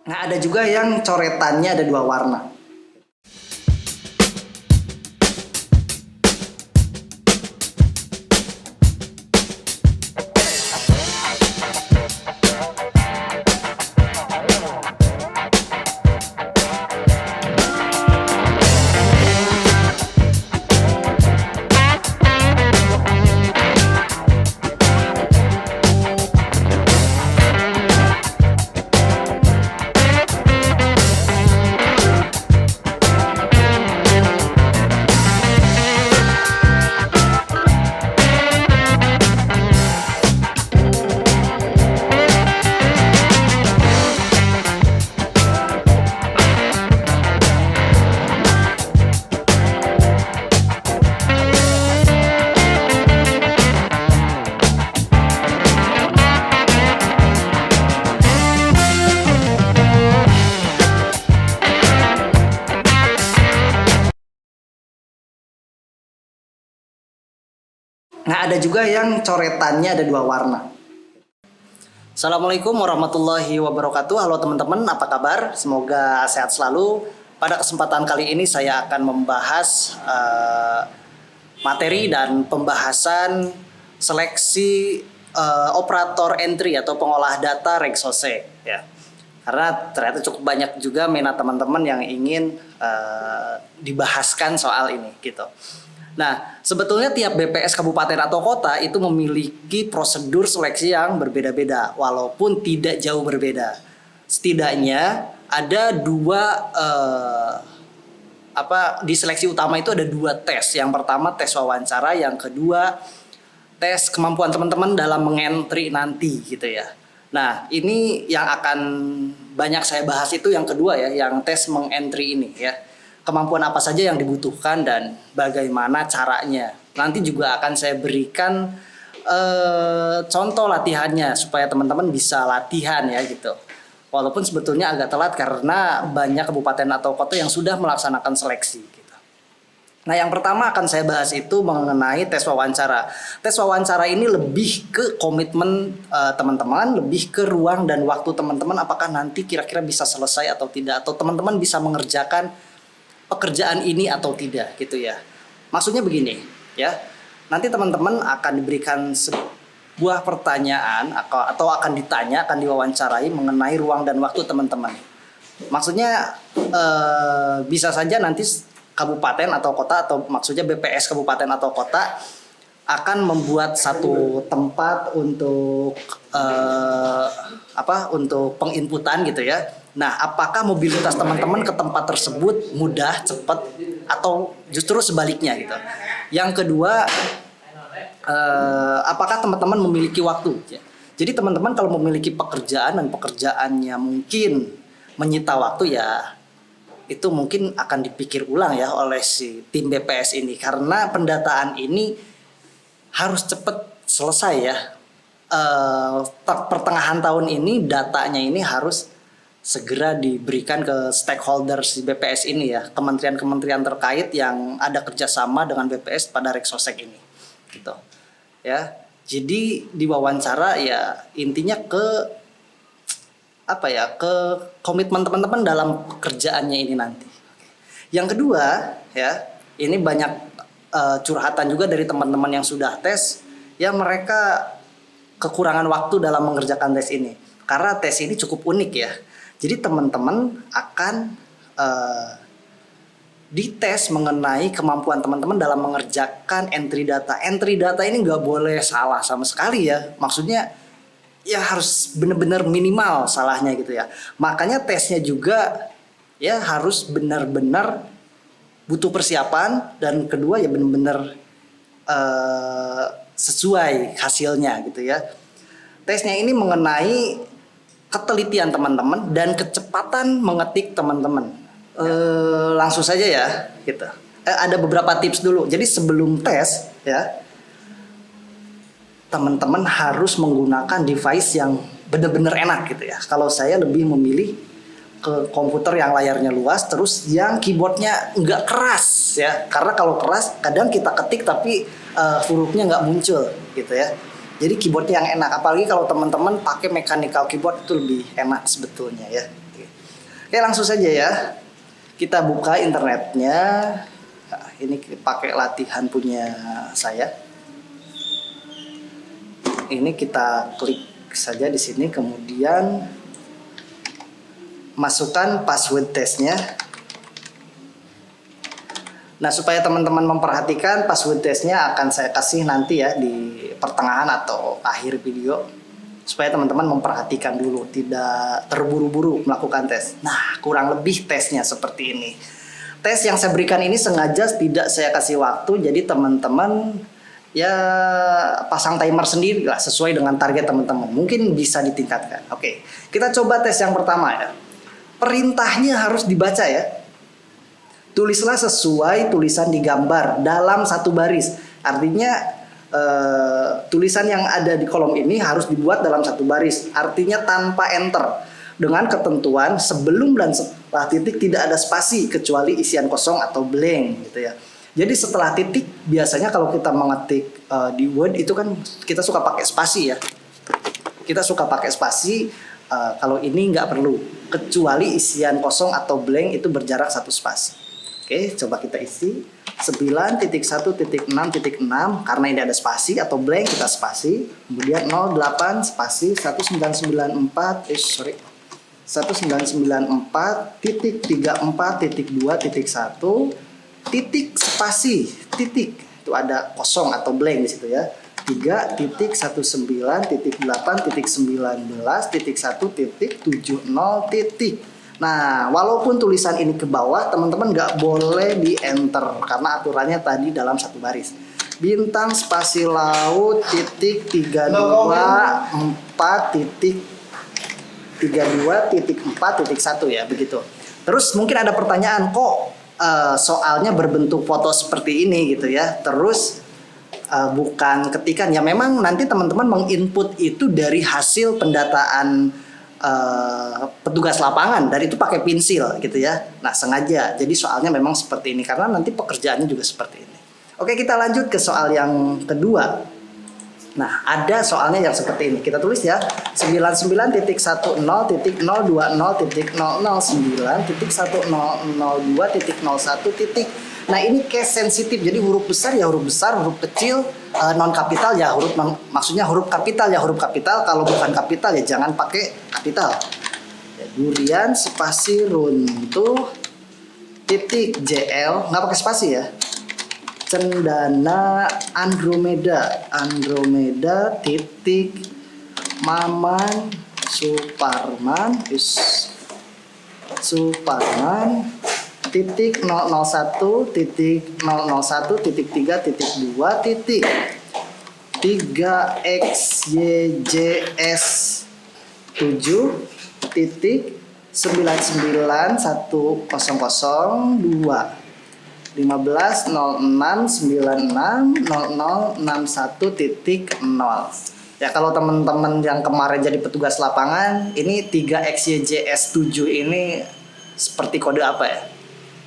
Nah, ada juga yang coretannya ada 2 warna. Nah, ada juga yang coretannya ada 2 warna. Assalamualaikum warahmatullahi wabarakatuh. Halo teman-teman, apa kabar? Semoga sehat selalu. Pada kesempatan kali ini saya akan membahas materi dan pembahasan seleksi operator entry atau pengolah data Rexose, ya. Karena ternyata cukup banyak juga minat teman-teman yang ingin dibahaskan soal ini, gitu. Nah, sebetulnya tiap BPS kabupaten atau kota itu memiliki prosedur seleksi yang berbeda-beda, walaupun tidak jauh berbeda. Setidaknya ada di seleksi utama itu ada 2 tes. Yang pertama tes wawancara, yang kedua tes kemampuan teman-teman dalam mengentry nanti, gitu ya. Nah, ini yang akan banyak saya bahas itu yang kedua ya, yang tes mengentry ini ya. Kemampuan apa saja yang dibutuhkan dan bagaimana caranya. Nanti juga akan saya berikan contoh latihannya supaya teman-teman bisa latihan ya gitu. Walaupun sebetulnya agak telat karena banyak kabupaten atau kota yang sudah melaksanakan seleksi gitu. Nah, yang pertama akan saya bahas itu mengenai tes wawancara. Tes wawancara ini lebih ke komitmen teman-teman, lebih ke ruang dan waktu teman-teman, apakah nanti kira-kira bisa selesai atau tidak, atau teman-teman bisa mengerjakan pekerjaan ini atau tidak gitu ya. Maksudnya begini ya. Nanti teman-teman akan diberikan sebuah pertanyaan atau akan ditanya, akan diwawancarai mengenai ruang dan waktu teman-teman. Maksudnya bisa saja nanti kabupaten atau kota, atau maksudnya BPS kabupaten atau kota akan membuat satu tempat untuk untuk penginputan gitu ya. Nah, apakah mobilitas teman-teman ke tempat tersebut mudah, cepat, atau justru sebaliknya gitu. Yang kedua, apakah teman-teman memiliki waktu? Jadi teman-teman kalau memiliki pekerjaan dan pekerjaannya mungkin menyita waktu ya, itu mungkin akan dipikir ulang ya oleh si tim BPS ini. Karena pendataan ini harus cepat selesai ya. Pertengahan tahun ini datanya ini harus segera diberikan ke stakeholders di BPS ini ya, kementerian-kementerian terkait yang ada kerjasama dengan BPS pada Rexosek ini, gitu ya. Jadi di wawancara ya intinya ke komitmen teman-teman dalam pekerjaannya ini nanti. Yang kedua ya, ini banyak curhatan juga dari teman-teman yang sudah tes, ya mereka kekurangan waktu dalam mengerjakan tes ini karena tes ini cukup unik ya. Jadi teman-teman akan dites mengenai kemampuan teman-teman dalam mengerjakan entry data. Entry data ini nggak boleh salah sama sekali ya. Maksudnya ya harus benar-benar minimal salahnya gitu ya. Makanya tesnya juga ya harus benar-benar butuh persiapan, dan kedua ya benar-benar sesuai hasilnya gitu ya. Tesnya ini mengenai ketelitian teman-teman dan kecepatan mengetik teman-teman. Langsung saja ya gitu. Ada beberapa tips dulu. Jadi sebelum tes ya, teman-teman harus menggunakan device yang benar-benar enak gitu ya. Kalau saya lebih memilih ke komputer yang layarnya luas, terus yang keyboardnya nggak keras ya. Karena kalau keras kadang kita ketik tapi hurufnya nggak muncul gitu ya. Jadi keyboardnya yang enak, apalagi kalau teman-teman pakai mechanical keyboard itu lebih enak sebetulnya ya. Oke, langsung saja ya. Kita buka internetnya. Nah, ini pakai latihan punya saya. Ini kita klik saja di sini, kemudian masukkan password testnya. Nah, supaya teman-teman memperhatikan, password testnya akan saya kasih nanti ya di pertengahan atau akhir video, supaya teman-teman memperhatikan dulu, tidak terburu-buru melakukan tes. Nah, kurang lebih tesnya seperti ini. Tes yang saya berikan ini sengaja tidak saya kasih waktu, jadi teman-teman ya pasang timer sendiri lah sesuai dengan target teman-teman. Mungkin bisa ditingkatkan. Oke, kita coba tes yang pertama ya. Perintahnya harus dibaca ya. Tulislah sesuai tulisan di gambar dalam satu baris. Artinya tulisan yang ada di kolom ini harus dibuat dalam satu baris. Artinya tanpa enter. Dengan ketentuan sebelum dan setelah titik tidak ada spasi kecuali isian kosong atau blank gitu ya. Jadi setelah titik biasanya kalau kita mengetik di Word itu kan kita suka pakai spasi ya. Kita suka pakai spasi. Kalau ini nggak perlu, kecuali isian kosong atau blank itu berjarak satu spasi. Oke, coba kita isi 9.1.6.6 karena ini ada spasi atau blank kita spasi. Kemudian 08 spasi 1994.34.2.1 titik spasi titik itu ada kosong atau blank di situ ya. 3.19.8.19.1.70 titik. Nah, walaupun tulisan ini ke bawah, teman-teman nggak boleh di enter karena aturannya tadi dalam satu baris. Bintang spasi laut titik 324 titik 32 titik 4 titik 1 ya begitu. Terus mungkin ada pertanyaan, kok soalnya berbentuk foto seperti ini gitu ya. Terus bukan ketikan ya, memang nanti teman-teman menginput itu dari hasil pendataan petugas lapangan, dari itu pakai pensil gitu ya. Nah, sengaja jadi soalnya memang seperti ini karena nanti pekerjaannya juga seperti ini. Oke, kita lanjut ke soal yang kedua. Nah, ada soalnya yang seperti ini. Kita tulis ya 99.10.0.009.102.1. Nah, ini case sensitif. Jadi huruf besar ya huruf besar, huruf kecil non kapital ya huruf non, maksudnya huruf kapital ya huruf kapital. Kalau bukan kapital ya jangan pakai kapital. Ya, durian spasi runtuh titik JL, nggak pakai spasi ya. Cendana Andromeda titik Maman Suparman titik 001 titik 001 titik 3 titik 2 titik 3XYJS 7 titik 99100 15.06.96.0061.0. Ya, kalau teman-teman yang kemarin jadi petugas lapangan, ini 3XYJS7 ini seperti kode apa ya?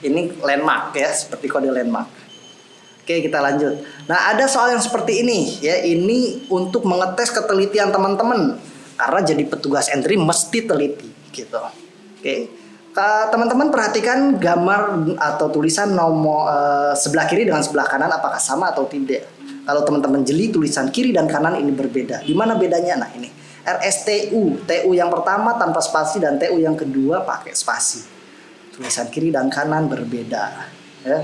Ini landmark ya, seperti kode landmark. Oke, kita lanjut. Nah, ada soal yang seperti ini ya. Ini untuk mengetes ketelitian teman-teman. Karena jadi petugas entry mesti teliti gitu. Oke. Teman-teman perhatikan gambar atau tulisan nomor sebelah kiri dengan sebelah kanan apakah sama atau tidak. Kalau teman-teman jeli tulisan kiri dan kanan ini berbeda. Di mana bedanya? Nah, ini RSTU, TU yang pertama tanpa spasi dan TU yang kedua pakai spasi. Tulisan kiri dan kanan berbeda ya.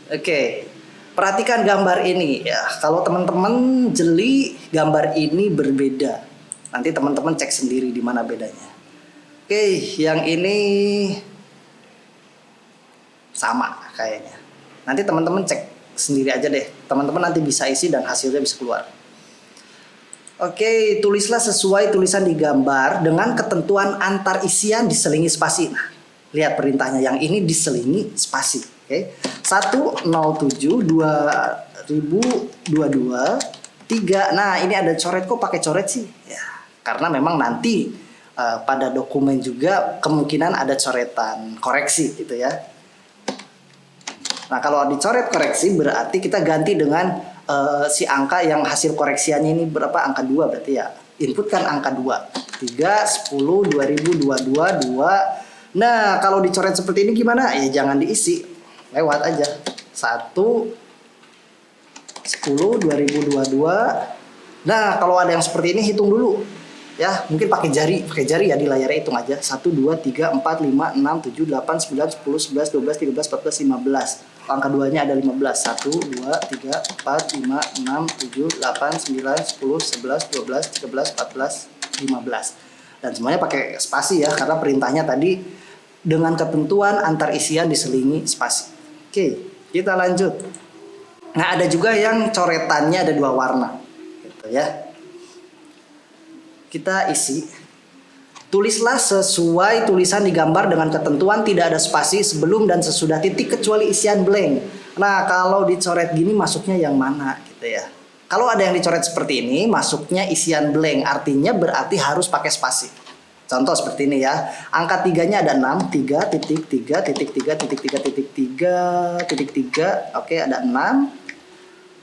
Oke. Perhatikan gambar ini ya. Kalau teman-teman jeli gambar ini berbeda. Nanti teman-teman cek sendiri di mana bedanya. Oke, yang ini sama kayaknya. Nanti teman-teman cek sendiri aja deh. Teman-teman nanti bisa isi dan hasilnya bisa keluar. Oke, tulislah sesuai tulisan di gambar dengan ketentuan antar isian diselingi spasi. Nah, lihat perintahnya, yang ini diselingi spasi. Oke. 107 2022 3. Nah, ini ada coret, kok pakai coret sih? Ya, karena memang nanti pada dokumen juga kemungkinan ada coretan koreksi gitu ya. Nah, kalau dicoret koreksi berarti kita ganti dengan si angka yang hasil koreksiannya ini berapa, angka 2 berarti ya. Inputkan angka 2. 3, 10, 2022, 2. Nah, kalau dicoret seperti ini gimana? Ya jangan diisi. Lewat aja. 1, 10, 2022. Nah, kalau ada yang seperti ini hitung dulu. Ya, mungkin pakai jari ya di layarnya hitung aja. 1, 2, 3, 4, 5, 6, 7, 8, 9, 10, 11, 12, 13, 14, 15. Angka 2-nya ada 15. 1, 2, 3, 4, 5, 6, 7, 8, 9, 10, 11, 12, 13, 14, 15. Dan semuanya pakai spasi ya, karena perintahnya tadi dengan ketentuan antar isian diselingi spasi. Oke, kita lanjut. Nah, ada juga yang coretannya ada 2 warna. Gitu ya. Kita isi. Tulislah sesuai tulisan di gambar dengan ketentuan tidak ada spasi sebelum dan sesudah titik kecuali isian blank. Nah, kalau dicoret gini masuknya yang mana gitu ya. Kalau ada yang dicoret seperti ini masuknya isian blank, artinya berarti harus pakai spasi. Contoh seperti ini ya. Angka 3-nya ada 6, 3, titik, 3, titik, 3, titik, 3, titik, 3, titik, 3. Oke, ada 6.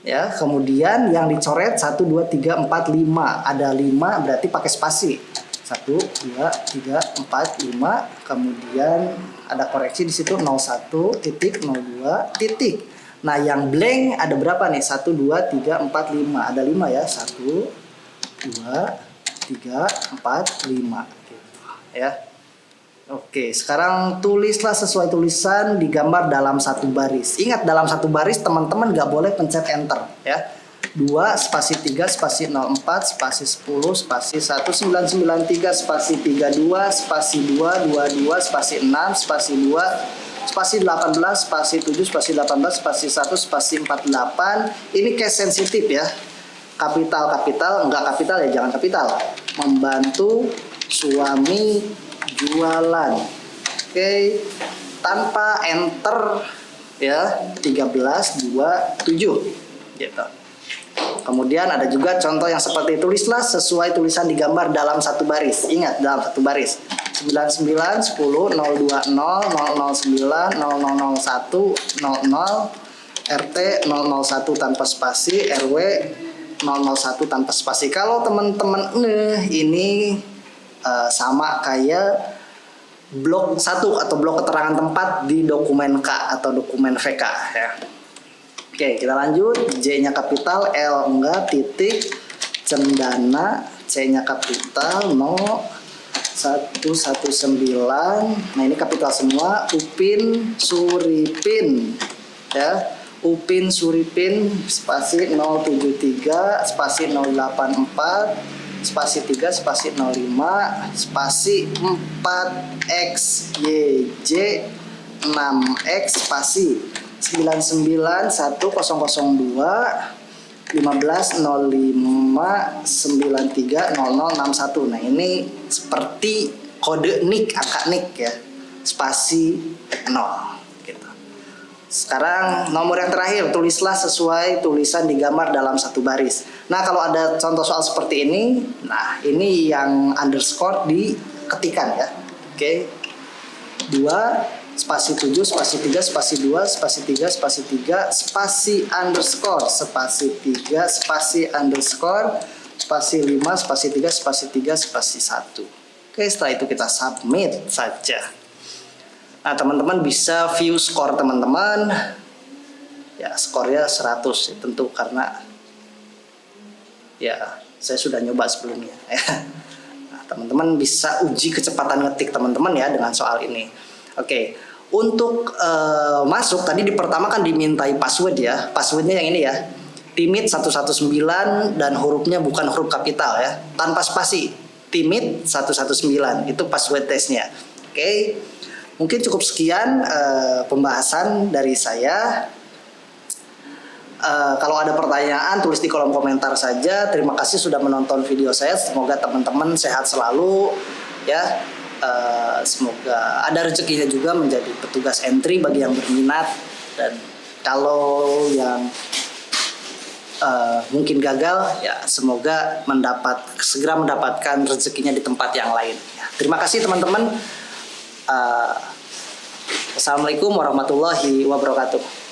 Ya, kemudian yang dicoret 1, 2, 3, 4, 5. Ada 5 berarti pakai spasi. 1, 2, 3, 4, 5. Kemudian ada koreksi di situ 01, titik, 02, titik. Nah, yang blank ada berapa nih? 1, 2, 3, 4, 5. Ada 5 ya. 1, 2, 3, 4, 5. Gitu, ya. Oke, sekarang tulislah sesuai tulisan digambar dalam 1 baris. Ingat, dalam 1 baris teman-teman nggak boleh pencet enter ya. 2, spasi 3, spasi 04, spasi 10, spasi 1993, spasi 32, spasi 2, 22, spasi 6, spasi 2, spasi 18, spasi 7, spasi 18, spasi 1, spasi 48. Ini case sensitif ya. Kapital, enggak kapital ya, jangan kapital. Membantu suami jualan. Oke, tanpa enter ya, 13, 2, 7 gitu. Kemudian ada juga contoh yang seperti tulislah sesuai tulisan digambar dalam 1 baris. Ingat, dalam 1 baris. 99, 10, 020, 009, 0001, 00, RT 001 tanpa spasi, RW 001 tanpa spasi. Kalau teman-teman ini sama kayak blok 1 atau blok keterangan tempat di dokumen K atau dokumen VK ya. Oke, kita lanjut. J-nya kapital, L enggak, titik, cendana, C-nya kapital, no, 119. Nah, ini kapital semua. Upin Suripin ya. Upin Suripin spasi 073 spasi 084 spasi 3 spasi 05 spasi 4XYJ 6X spasi 9910002 1505930061. Nah, ini seperti kode NIK, angka NIK ya. Spasi 0 gitu. Sekarang nomor yang terakhir, tulislah sesuai tulisan digambar dalam 1 baris. Nah, kalau ada contoh soal seperti ini, nah ini yang underscore diketikkan ya. Oke. 2 spasi 7 spasi 3 spasi 2 spasi 3 spasi 3 spasi underscore spasi 3 spasi underscore spasi 5 spasi 3 spasi 3 spasi 1. Oke, setelah itu kita submit saja. Nah, teman-teman bisa view skor teman-teman. Ya, skornya 100 ya, tentu karena ya saya sudah nyoba sebelumnya ya. Nah, teman-teman bisa uji kecepatan ngetik teman-teman ya dengan soal ini. Oke, untuk masuk tadi di pertama kan dimintai password ya. Passwordnya yang ini ya. Timid 119 dan hurufnya bukan huruf kapital ya. Tanpa spasi. Timid 119 itu password testnya. Oke. Mungkin cukup sekian pembahasan dari saya. Kalau ada pertanyaan tulis di kolom komentar saja. Terima kasih sudah menonton video saya. Semoga teman-teman sehat selalu ya. Semoga ada rezekinya juga menjadi petugas entry bagi yang berminat, dan kalau yang mungkin gagal ya semoga segera mendapatkan rezekinya di tempat yang lain ya. Terima kasih teman-teman. Assalamualaikum warahmatullahi wabarakatuh.